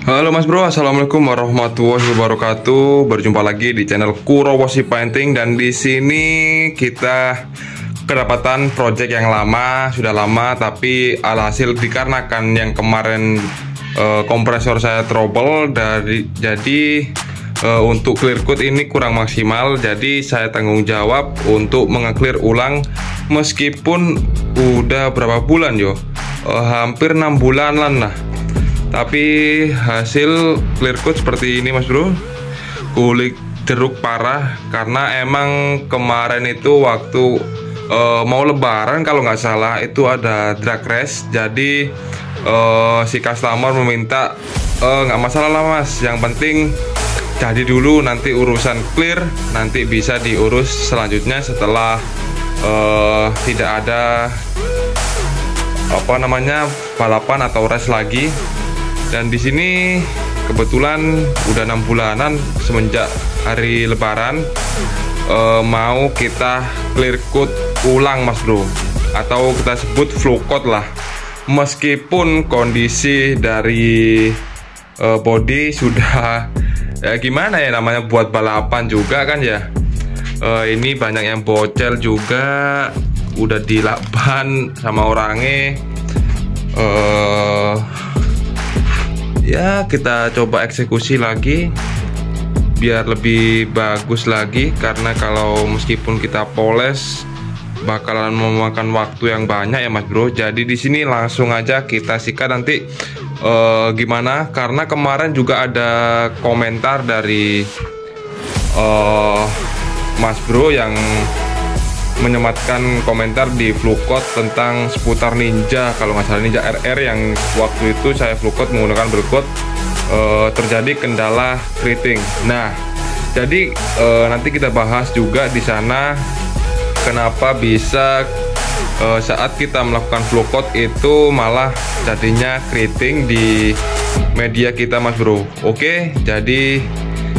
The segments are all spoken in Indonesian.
Halo Mas Bro, Assalamualaikum warahmatullahi wabarakatuh. Berjumpa lagi di channel Kurowoshi Painting, dan di sini kita kedapatan project yang sudah lama, tapi alhasil dikarenakan yang kemarin kompresor saya trouble jadi untuk clear coat ini kurang maksimal. Jadi saya tanggung jawab untuk mengeclear ulang, meskipun udah berapa bulan hampir 6 bulanan lah. Tapi hasil clear coat seperti ini Mas Bro, kulit jeruk parah. Karena emang kemarin itu waktu mau lebaran kalau nggak salah itu ada drag race. Jadi si customer meminta nggak masalah lah Mas, yang penting jadi dulu, nanti urusan clear nanti bisa diurus selanjutnya setelah tidak ada balapan atau race lagi. Dan di sini kebetulan udah 6 bulanan semenjak hari lebaran, mau kita clear coat ulang Mas Bro, atau kita sebut flow coat lah. Meskipun kondisi dari body sudah gimana ya, namanya buat balapan juga kan ya, ini banyak yang bocel juga, udah dilakban sama orangnya. Ya kita coba eksekusi lagi biar lebih bagus lagi, karena kalau meskipun kita poles bakalan memakan waktu yang banyak ya Mas Bro. Jadi di sini langsung aja kita sikat nanti gimana, karena kemarin juga ada komentar dari Mas Bro yang menyematkan komentar di Flucot tentang seputar Ninja, kalau nggak salah Ninja RR, yang waktu itu saya Flucot menggunakan berkot terjadi kendala keriting. Nah, jadi nanti kita bahas juga di sana kenapa bisa saat kita melakukan Flucot itu malah jadinya keriting di media kita Mas Bro. Oke, jadi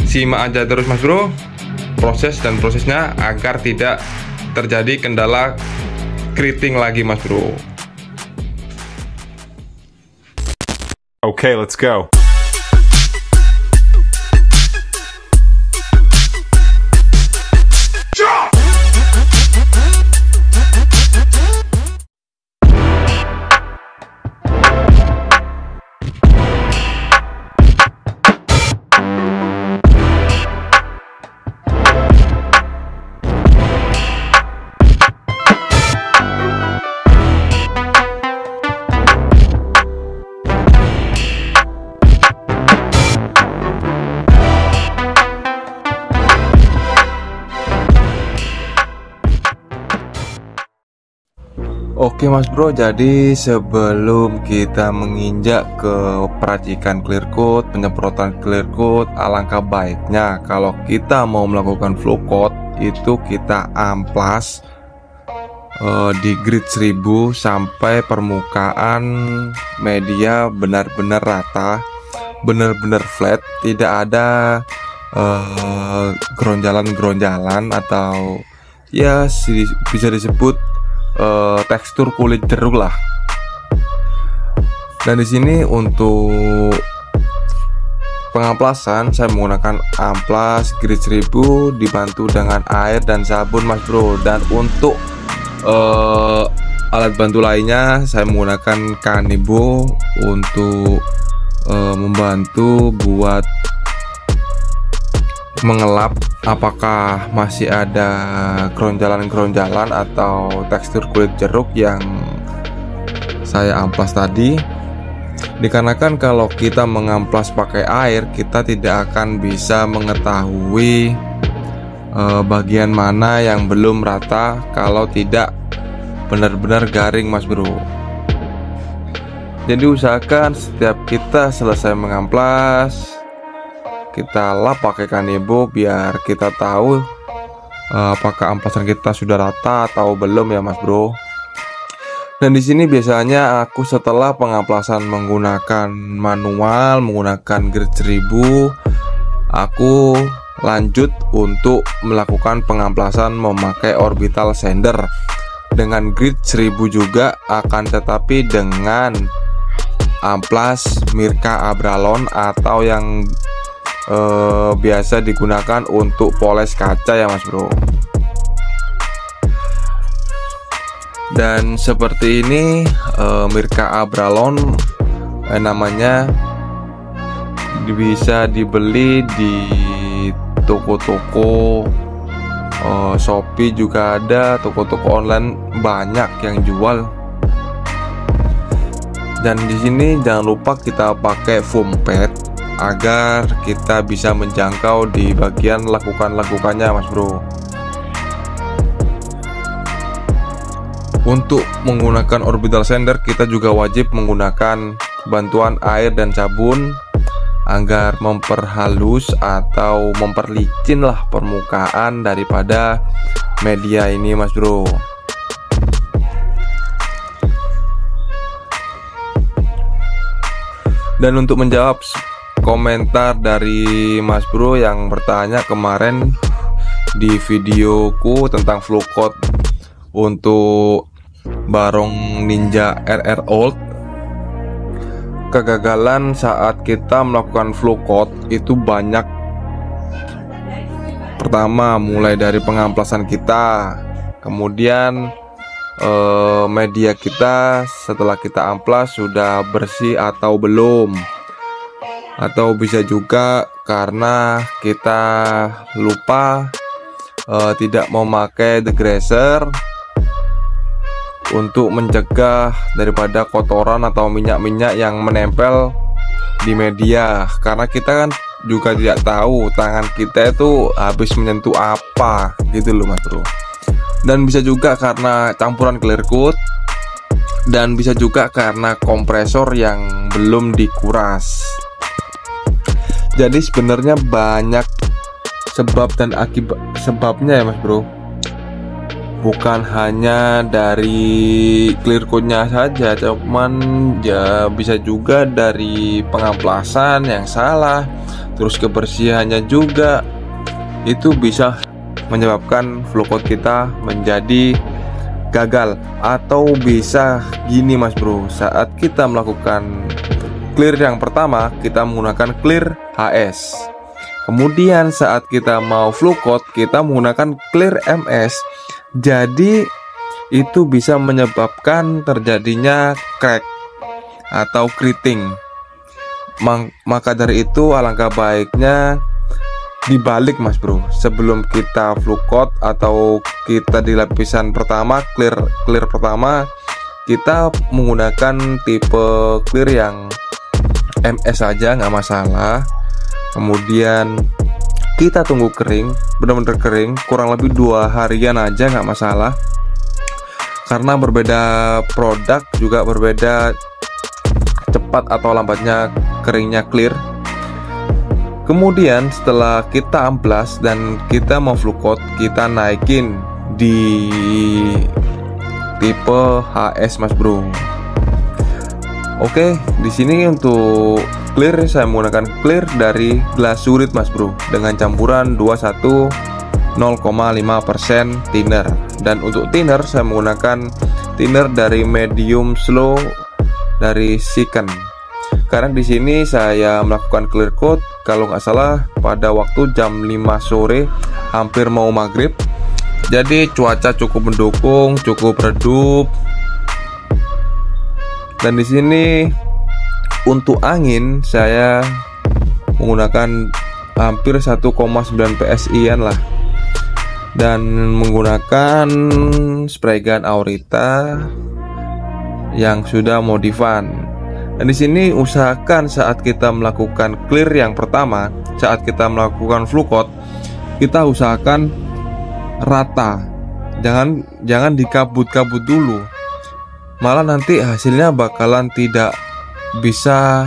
simak aja terus Mas Bro prosesnya agar tidak terjadi kendala keriting lagi Mas Bro. Okay, let's go. Oke Mas Bro, jadi sebelum kita menginjak ke peracikan clear coat, penyemprotan clear coat, alangkah baiknya kalau kita mau melakukan flow coat itu kita amplas di grid 1000 sampai permukaan media benar-benar rata, benar-benar flat, tidak ada geronjalan-geronjalan atau ya bisa disebut tekstur kulit jeruk lah. Dan di sini untuk pengamplasan saya menggunakan amplas grid 1000 dibantu dengan air dan sabun Mas Bro. Dan untuk alat bantu lainnya saya menggunakan Kanebo untuk membantu buat mengelap apakah masih ada geronjalan-geronjalan atau tekstur kulit jeruk yang saya amplas tadi. Dikarenakan kalau kita mengamplas pakai air, kita tidak akan bisa mengetahui bagian mana yang belum rata kalau tidak benar-benar garing Mas Bro. Jadi usahakan setiap kita selesai mengamplas, kita lap pakai Kanebo biar kita tahu apakah amplasan kita sudah rata atau belum ya Mas Bro. Dan di sini biasanya aku setelah pengamplasan menggunakan manual, menggunakan grid 1000, aku lanjut untuk melakukan pengamplasan memakai orbital sander dengan grid 1000 juga, akan tetapi dengan amplas Mirka Abralon atau yang biasa digunakan untuk poles kaca ya Mas Bro. Dan seperti ini Mirka Abralon namanya, bisa dibeli di toko-toko Shopee juga ada, toko-toko online banyak yang jual. Dan di sini jangan lupa kita pakai foam pad agar kita bisa menjangkau di bagian lekukan-lekukannya Mas Bro. Untuk menggunakan orbital sander kita juga wajib menggunakan bantuan air dan sabun agar memperhalus atau memperlicin lah permukaan daripada media ini Mas Bro. Dan untuk menjawab komentar dari Mas Bro yang bertanya kemarin di videoku tentang flow code untuk Barong Ninja RR Old, kegagalan saat kita melakukan flow code itu banyak. Pertama, mulai dari pengamplasan kita, kemudian media kita setelah kita amplas sudah bersih atau belum, atau bisa juga karena kita lupa tidak memakai degreaser untuk mencegah daripada kotoran atau minyak-minyak yang menempel di media, karena kita kan juga tidak tahu tangan kita itu habis menyentuh apa gitu loh Mas Bro. Dan bisa juga karena campuran clear coat, dan bisa juga karena kompresor yang belum dikuras. Jadi sebenarnya banyak sebab dan akibat sebabnya ya Mas Bro. Bukan hanya dari clear coat-nya saja, cuman ya bisa juga dari pengamplasan yang salah, terus kebersihannya juga itu bisa menyebabkan flow code kita menjadi gagal. Atau bisa gini Mas Bro, saat kita melakukan clear yang pertama kita menggunakan clear HS, kemudian saat kita mau flow code kita menggunakan clear MS. Jadi itu bisa menyebabkan terjadinya crack atau kriting. Maka dari itu alangkah baiknya dibalik Mas Bro. Sebelum kita flow code atau kita di lapisan pertama clear pertama, kita menggunakan tipe clear yang MS saja, nggak masalah. Kemudian kita tunggu kering, benar-benar kering, kurang lebih 2 harian aja nggak masalah. Karena berbeda produk juga berbeda cepat atau lambatnya keringnya clear. Kemudian setelah kita amplas dan kita mau flow code, kita naikin di tipe HS Mas Bro. Oke, di sini untuk clear saya menggunakan clear dari glasurit Mas Bro dengan campuran 21 0,5% thinner. Dan untuk thinner saya menggunakan thinner dari medium slow dari Siken. Karena di sini saya melakukan clear coat kalau nggak salah pada waktu jam 5 sore hampir mau maghrib. Jadi cuaca cukup mendukung, cukup redup. Dan di sini untuk angin saya menggunakan hampir 1,9 PSI-an lah, dan menggunakan spray gun Aurita yang sudah modifan. Dan di sini usahakan saat kita melakukan clear yang pertama, saat kita melakukan flow code, kita usahakan rata, jangan dikabut-kabut dulu, malah nanti hasilnya bakalan tidak bisa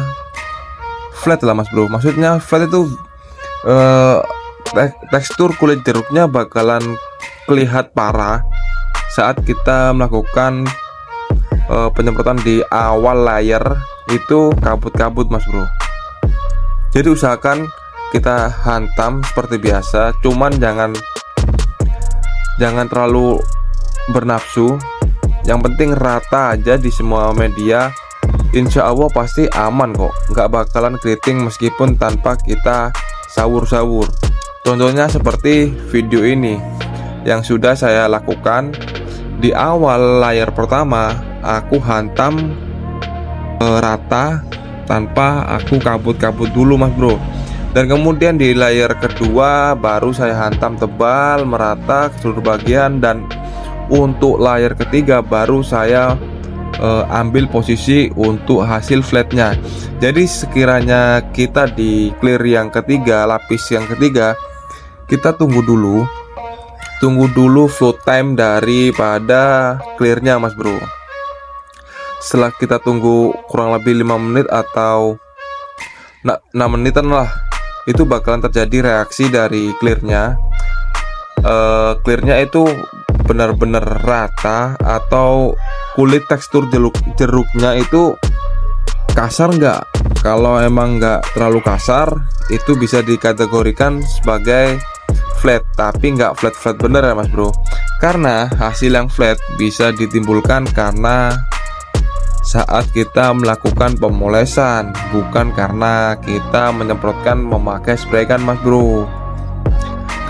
flat lah Mas Bro. Maksudnya flat itu tekstur kulit jeruknya bakalan kelihatan parah saat kita melakukan penyemprotan di awal layer itu kabut-kabut Mas Bro. Jadi usahakan kita hantam seperti biasa, cuman jangan terlalu bernafsu. Yang penting rata aja di semua media insya Allah pasti aman kok, nggak bakalan keriting meskipun tanpa kita sawur-sawur. Contohnya seperti video ini yang sudah saya lakukan. Di awal layar pertama aku hantam rata tanpa aku kabut-kabut dulu mas bro, dan kemudian di layar kedua baru saya hantam tebal merata ke seluruh bagian, dan untuk layar ketiga baru saya ambil posisi untuk hasil flatnya. Jadi sekiranya kita di clear yang ketiga, lapis yang ketiga, kita tunggu dulu float time daripada clearnya mas bro. Setelah kita tunggu kurang lebih 5 menit atau 6 menitan lah, itu bakalan terjadi reaksi dari clearnya. Clearnya itu benar-benar rata, atau kulit tekstur jeruknya itu kasar nggak. Kalau emang nggak terlalu kasar, itu bisa dikategorikan sebagai flat, tapi nggak flat bener ya mas bro, karena hasil yang flat bisa ditimbulkan karena saat kita melakukan pemolesan, bukan karena kita menyemprotkan memakai spray gun mas bro.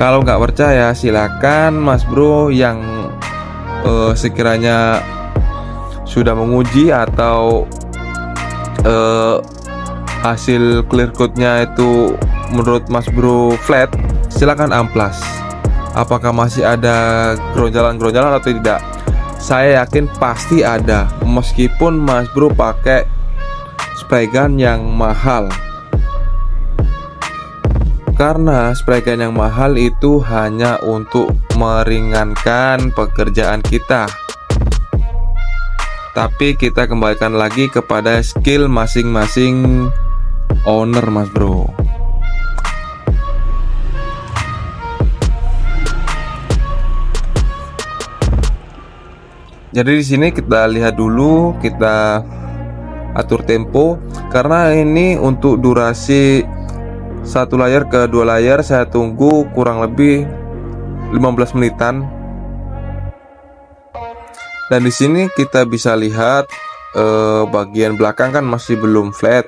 Kalau nggak percaya silakan mas bro yang sekiranya sudah menguji atau hasil clear coatnya itu menurut mas bro flat, silakan amplas. Apakah masih ada geronjalan-geronjalan atau tidak? Saya yakin pasti ada, meskipun mas bro pakai spray gun yang mahal. Karena spray gun yang mahal itu hanya untuk meringankan pekerjaan kita, tapi kita kembalikan lagi kepada skill masing-masing owner mas bro. Jadi di sini kita lihat dulu, kita atur tempo, karena ini untuk durasi satu layar ke dua layar saya tunggu kurang lebih 15 menitan. Dan di sini kita bisa lihat bagian belakang kan masih belum flat,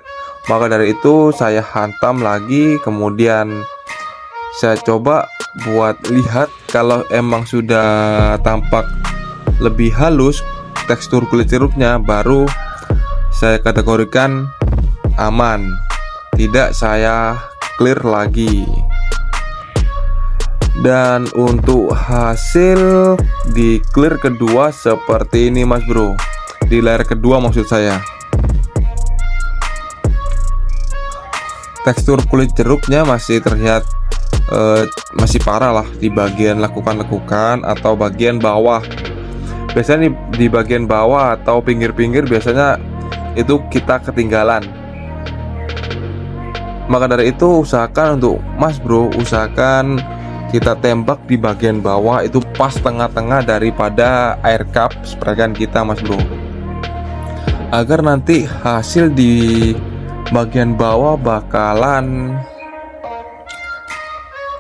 maka dari itu saya hantam lagi, kemudian saya coba buat lihat kalau emang sudah tampak lebih halus tekstur kulit jeruknya, baru saya kategorikan aman, tidak saya clear lagi. Dan untuk hasil di clear kedua seperti ini mas bro, di layar kedua maksud saya. Tekstur kulit jeruknya masih terlihat masih parah lah di bagian lekukan-lekukan atau bagian bawah. Biasanya di bagian bawah atau pinggir-pinggir biasanya itu kita ketinggalan. Maka dari itu usahakan untuk mas bro, usahakan kita tembak di bagian bawah itu pas tengah-tengah daripada air cup spray gun kita mas bro, agar nanti hasil di bagian bawah bakalan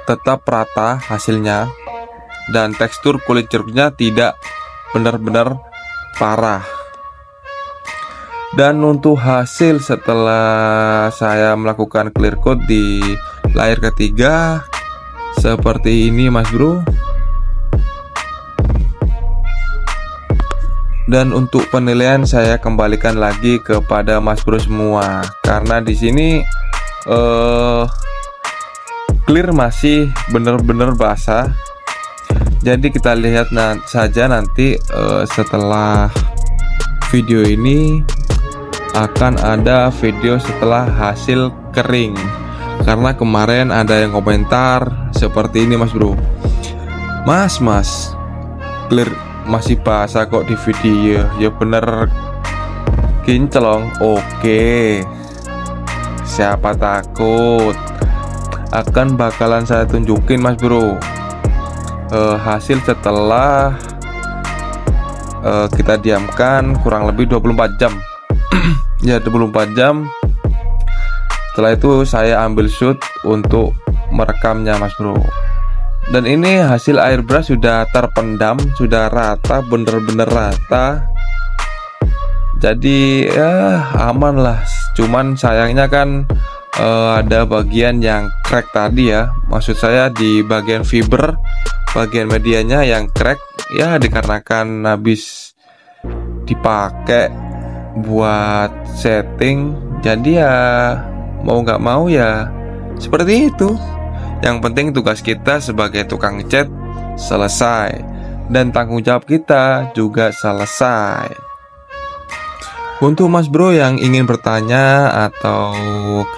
tetap rata hasilnya, dan tekstur kulit jeruknya tidak benar-benar parah. Dan untuk hasil setelah saya melakukan clear coat di layar ketiga seperti ini mas bro. Dan untuk penilaian saya kembalikan lagi kepada mas bro semua, karena di sini clear masih benar-benar basah. Jadi kita lihat saja nanti setelah video ini akan ada video setelah hasil kering, karena kemarin ada yang komentar seperti ini mas bro, mas clear masih basah kok di video, ya bener kinclong. Oke, siapa takut, akan bakalan saya tunjukin mas bro hasil setelah kita diamkan kurang lebih 24 jam ya 24 jam. Setelah itu saya ambil shoot untuk merekamnya mas bro. Dan ini hasil airbrush sudah terpendam, sudah rata, bener-bener rata. Jadi ya aman lah. Cuman sayangnya kan ada bagian yang crack tadi ya. Maksud saya di bagian fiber, bagian medianya yang crack ya, dikarenakan habis dipakai buat setting. Jadi ya mau nggak mau ya seperti itu. Yang penting tugas kita sebagai tukang cat selesai, dan tanggung jawab kita juga selesai. Untuk Mas Bro yang ingin bertanya atau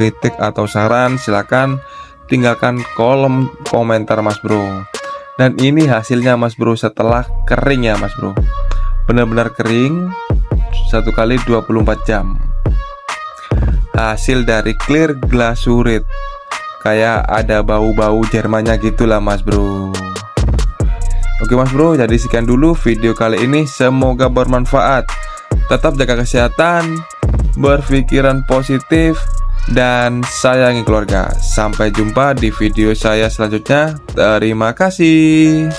kritik atau saran, silakan tinggalkan kolom komentar Mas Bro. Dan ini hasilnya Mas Bro setelah kering ya Mas Bro. Benar-benar kering, 1 kali 24 jam. Hasil dari clear glasurit. Kayak ada bau-bau Jermannya gitulah Mas Bro. Oke Mas Bro, jadi sekian dulu video kali ini. Semoga bermanfaat. Tetap jaga kesehatan, berpikiran positif, dan sayangi keluarga. Sampai jumpa di video saya selanjutnya. Terima kasih.